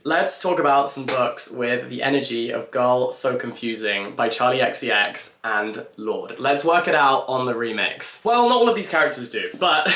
Let's talk about some books with the energy of Girl So Confusing by Charli XCX and Lorde. Let's work it out on the remix. Well, not all of these characters do, but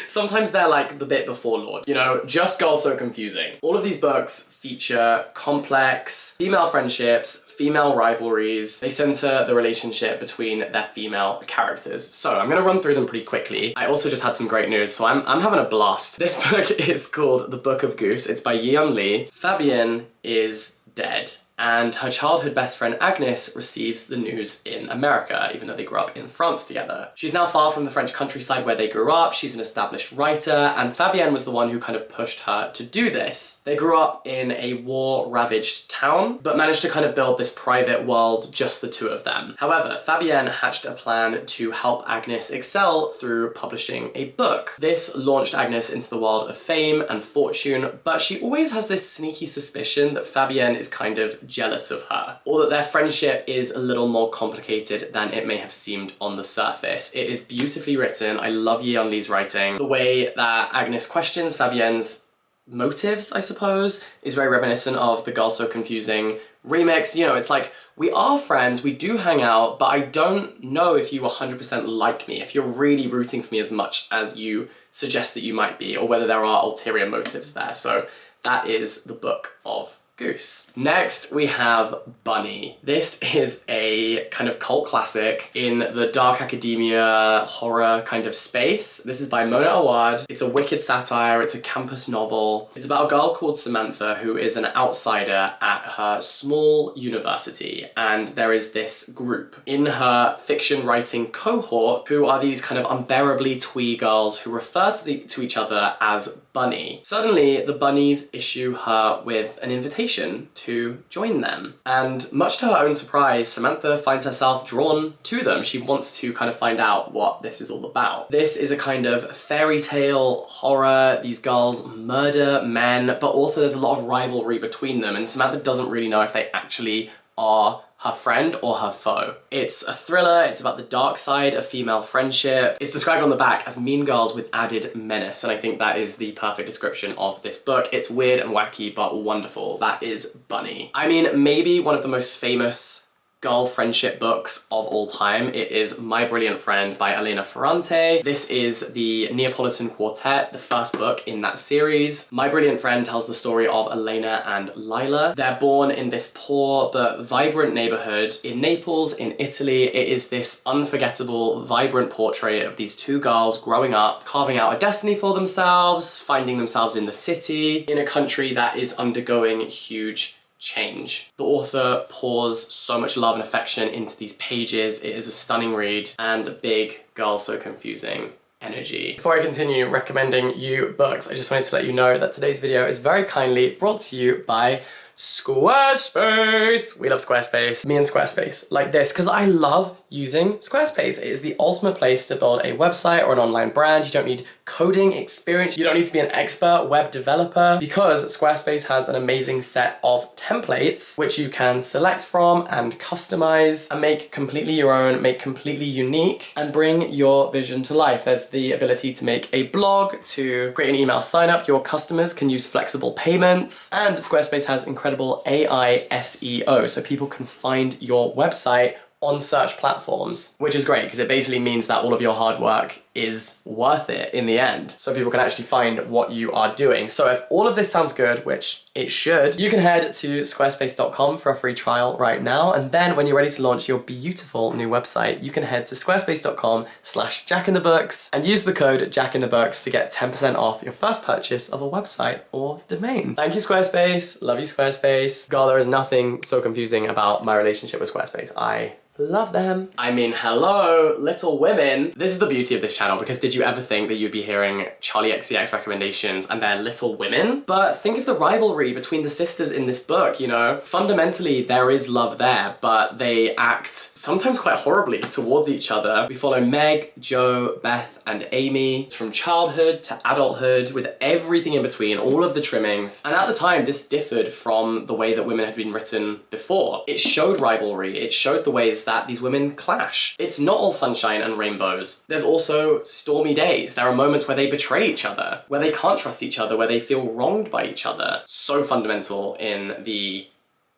sometimes they're like the bit before Lorde. You know, just Girl So Confusing. All of these books feature complex female friendships, female rivalries. They center the relationship between their female characters. So I'm gonna run through them pretty quickly. I also just had some great news, so I'm having a blast. This book is called The Book of Goose. It's by Yeon Lee. Fabienne is dead, and her childhood best friend Agnes receives the news in America, even though they grew up in France together. She's now far from the French countryside where they grew up. She's an established writer, and Fabienne was the one who kind of pushed her to do this. They grew up in a war-ravaged town, but managed to kind of build this private world, just the two of them. However, Fabienne hatched a plan to help Agnes excel through publishing a book. This launched Agnes into the world of fame and fortune, but she always has this sneaky suspicion that Fabienne is kind of jealous of her, or that their friendship is a little more complicated than it may have seemed on the surface. It is beautifully written. I love Yeon Lee's writing. The way that Agnes questions Fabienne's motives, I suppose, is very reminiscent of the Girl So Confusing remix. You know, it's like, we are friends, we do hang out, but I don't know if you 100% like me, if you're really rooting for me as much as you suggest that you might be, or whether there are ulterior motives there. So that is the Book of Goose. Next, we have Bunny. This is a kind of cult classic in the dark academia horror kind of space. This is by Mona Awad. It's a wicked satire, it's a campus novel. It's about a girl called Samantha who is an outsider at her small university, and there is this group in her fiction writing cohort who are these kind of unbearably twee girls who refer to each other as Bunny. Suddenly, the bunnies issue her with an invitation to join them. And much to her own surprise, Samantha finds herself drawn to them. She wants to kind of find out what this is all about. This is a kind of fairy tale horror. These girls murder men, but also there's a lot of rivalry between them, and Samantha doesn't really know if they actually are her friend or her foe. It's a thriller, it's about the dark side of female friendship. It's described on the back as mean girls with added menace, and I think that is the perfect description of this book. It's weird and wacky, but wonderful. That is Bunny. I mean, maybe one of the most famous girl friendship books of all time. It is My Brilliant Friend by Elena Ferrante. This is the Neapolitan Quartet, the first book in that series. My Brilliant Friend tells the story of Elena and Lila. They're born in this poor but vibrant neighborhood in Naples, in Italy. It is this unforgettable, vibrant portrait of these two girls growing up, carving out a destiny for themselves, finding themselves in the city, in a country that is undergoing huge change. The author pours so much love and affection into these pages. It is a stunning read and a big Girl So Confusing energy. Before I continue recommending you books, I just wanted to let you know that today's video is very kindly brought to you by Squarespace. We love Squarespace. Me and Squarespace like this because I love using Squarespace. It is the ultimate place to build a website or an online brand. You don't need coding experience. You don't need to be an expert web developer, because Squarespace has an amazing set of templates which you can select from and customize and make completely your own, make completely unique, and bring your vision to life. There's the ability to make a blog, to create an email sign up. Your customers can use flexible payments, and Squarespace has incredible AI SEO, so people can find your website on search platforms, which is great because it basically means that all of your hard work is worth it in the end. So people can actually find what you are doing. So if all of this sounds good, which it should, you can head to squarespace.com for a free trial right now. And then when you're ready to launch your beautiful new website, you can head to squarespace.com/jackinthebooks and use the code jackinthebooks to get 10% off your first purchase of a website or domain. Thank you, Squarespace. Love you, Squarespace. God, there is nothing so confusing about my relationship with Squarespace. I love them. I mean, hello, Little Women. This is the beauty of this channel, because did you ever think that you'd be hearing Charli XCX recommendations and they're Little Women? But think of the rivalry between the sisters in this book, you know? Fundamentally, there is love there, but they act sometimes quite horribly towards each other. We follow Meg, Jo, Beth, and Amy from childhood to adulthood, with everything in between, all of the trimmings. And at the time, this differed from the way that women had been written before. It showed rivalry, it showed the ways that these women clash. It's not all sunshine and rainbows. There's also also stormy days. There are moments where they betray each other, where they can't trust each other, where they feel wronged by each other. So fundamental in the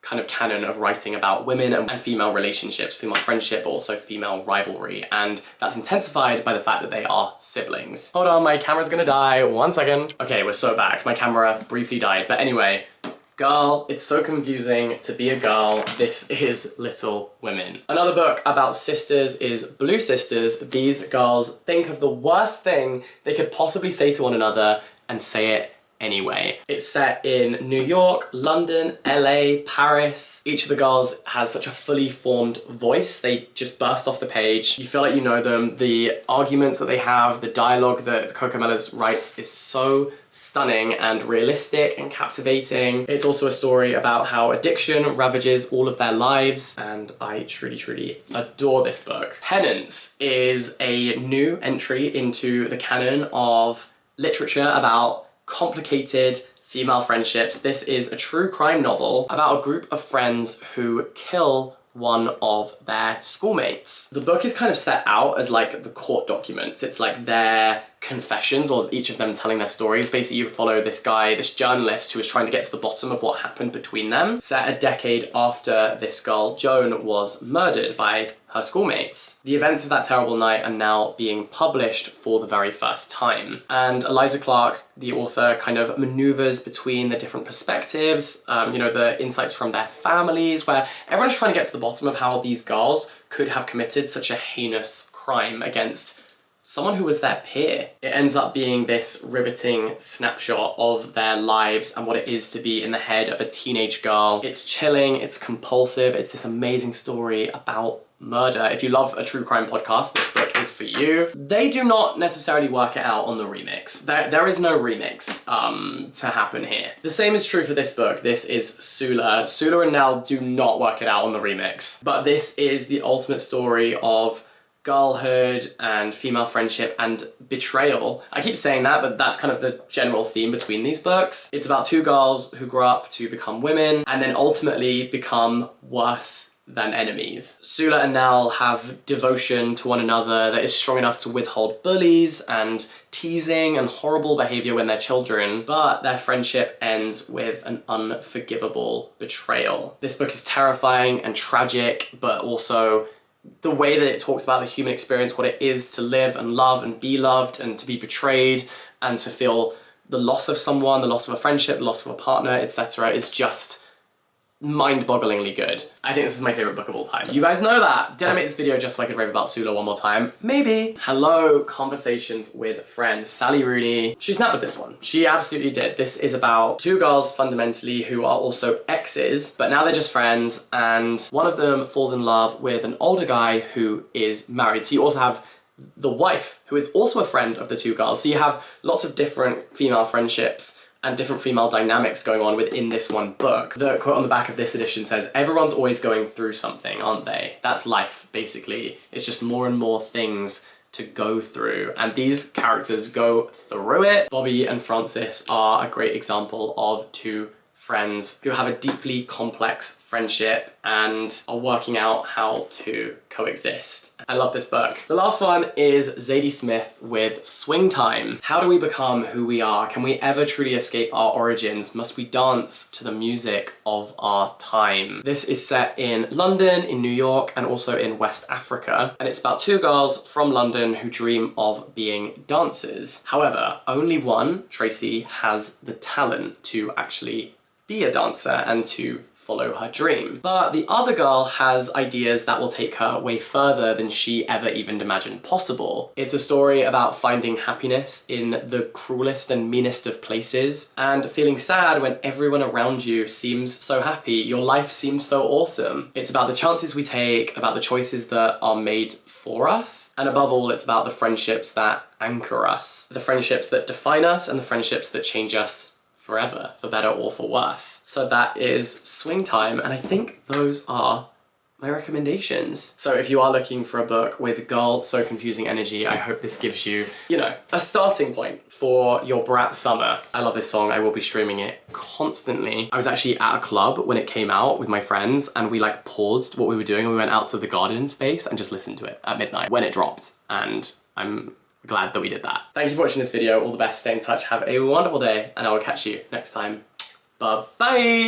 kind of canon of writing about women and female relationships, female friendship, but also female rivalry. And that's intensified by the fact that they are siblings. Hold on, my camera's gonna die. 1 second. Okay, we're so back. My camera briefly died. But anyway, girl, it's so confusing to be a girl. This is Little Women. Another book about sisters is Blue Sisters. These girls think of the worst thing they could possibly say to one another and say it anyway. It's set in New York, London, LA, Paris. Each of the girls has such a fully formed voice. They just burst off the page. You feel like you know them. The arguments that they have, the dialogue that Coco Mellors writes is so stunning and realistic and captivating. It's also a story about how addiction ravages all of their lives, and I truly, truly adore this book. Penance is a new entry into the canon of literature about complicated female friendships. This is a true crime novel about a group of friends who kill one of their schoolmates. The book is kind of set out as like the court documents. It's like their confessions, or each of them telling their stories. Basically, you follow this guy, this journalist, who is trying to get to the bottom of what happened between them. Set a decade after this girl, Joan, was murdered by her schoolmates. The events of that terrible night are now being published for the very first time. And Eliza Clark, the author, kind of maneuvers between the different perspectives, you know, the insights from their families, where everyone's trying to get to the bottom of how these girls could have committed such a heinous crime against someone who was their peer. It ends up being this riveting snapshot of their lives and what it is to be in the head of a teenage girl. It's chilling, it's compulsive, it's this amazing story about murder. If you love a true crime podcast, this book is for you. They do not necessarily work it out on the remix. There is no remix to happen here. The same is true for this book. This is Sula. Sula and Nell do not work it out on the remix, but this is the ultimate story of girlhood and female friendship and betrayal. I keep saying that, but that's kind of the general theme between these books. It's about two girls who grow up to become women and then ultimately become worse than enemies. Sula and Nell have devotion to one another that is strong enough to withhold bullies and teasing and horrible behavior when they're children, but their friendship ends with an unforgivable betrayal. This book is terrifying and tragic, but also the way that it talks about the human experience, what it is to live and love and be loved and to be betrayed and to feel the loss of someone, the loss of a friendship, the loss of a partner, etc. is just mind-bogglingly good. I think this is my favorite book of all time. You guys know that. Did I make this video just so I could rave about Sula one more time? Maybe. Hello, Conversations with Friends. Sally Rooney. She snapped with this one. She absolutely did. This is about two girls fundamentally who are also exes, but now they're just friends, and one of them falls in love with an older guy who is married. So you also have the wife, who is also a friend of the two girls. So you have lots of different female friendships and different female dynamics going on within this one book. The quote on the back of this edition says, "Everyone's always going through something, aren't they? That's life, basically. It's just more and more things to go through." And these characters go through it. Bobby and Frances are a great example of two friends who have a deeply complex friendship and are working out how to coexist. I love this book. The last one is Zadie Smith with Swing Time. How do we become who we are? Can we ever truly escape our origins? Must we dance to the music of our time? This is set in London, in New York, and also in West Africa. And it's about two girls from London who dream of being dancers. However, only one, Tracy, has the talent to actually be a dancer and to follow her dream. But the other girl has ideas that will take her way further than she ever even imagined possible. It's a story about finding happiness in the cruelest and meanest of places and feeling sad when everyone around you seems so happy, your life seems so awesome. It's about the chances we take, about the choices that are made for us, and above all, it's about the friendships that anchor us, the friendships that define us and the friendships that change us forever, for better or for worse. So that is Swing Time, and I think those are my recommendations. So if you are looking for a book with girl so confusing energy, I hope this gives you, you know, a starting point for your brat summer. I love this song. I will be streaming it constantly. I was actually at a club when it came out with my friends, and we like paused what we were doing and we went out to the garden space and just listened to it at midnight when it dropped. And I'm glad that we did that. Thank you for watching this video. All the best, stay in touch, have a wonderful day, and I will catch you next time. Bye-bye!